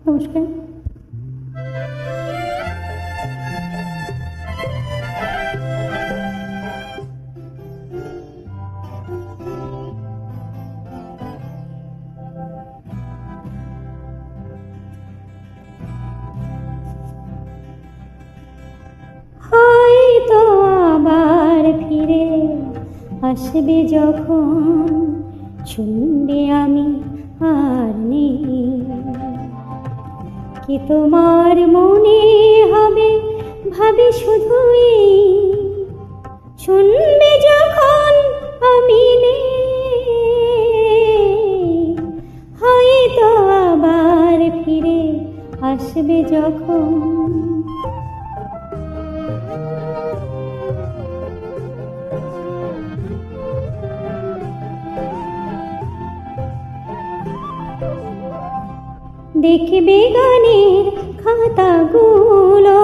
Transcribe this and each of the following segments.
নমস্কার। হয়তো আবার ফিরে আসবে যখন, শুনবে আমি আর নেই, কি তোমার মনে হবে ভাবে শুধুই, শুনবে যখন আমি নেই। হয়তো আবার ফিরে আসবে যখন, দেখবে গানের খাতাগুলো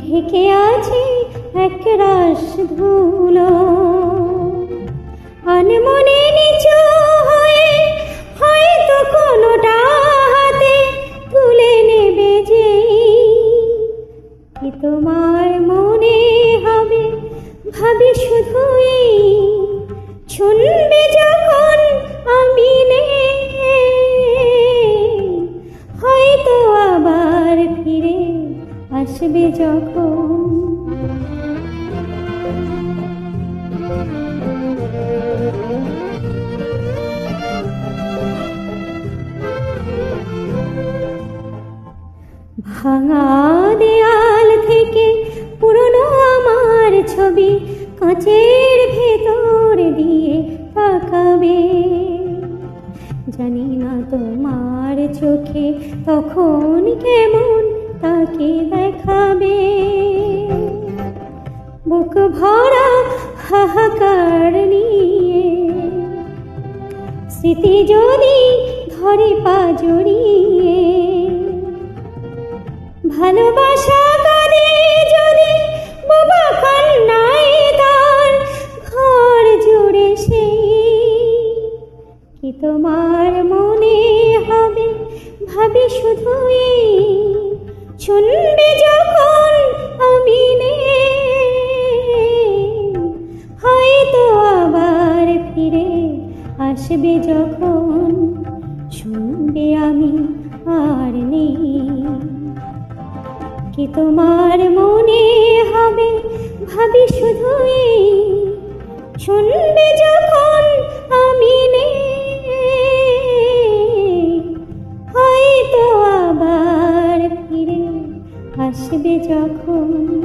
ঢেকে আছে একরাশ ধুলো, আনমনে নিচু হয়ে হয়তো কোনোটা হাতে তুলে নেবে যে, কি তোমার মনে হবে ভাবে শুধুই, শুনবে যখন আমি নেই। হয়তো আবার ফিরে আসবে যখন, ভাঙা দেয়াল থেকে পুরনো আমার ছবি কাঁচের ভেতর দিয়ে তাকাবে, জানি না তোমার চোখে তখন কেমন তাকে দেখাবে। বুক ভরা হাহাকার নিয়ে স্মৃতি যদি ধরে পা জড়িয়ে, ভালোবাসা কাঁদে যদি বোবা কান্নায় তার ঘর জুড়ে সেই, কি তোমার মনে হবে ভাবে শুধুই, শুনবে যখন আমি নেই। হয়তো আবার ফিরে আসবে যখন, শুনবে আমি আর নেই, কি তোমার মনে হবে ভাবি শুধুই, শুনবে যখন আমি নেই। হয়তো আবার ফিরে আসবে যখন।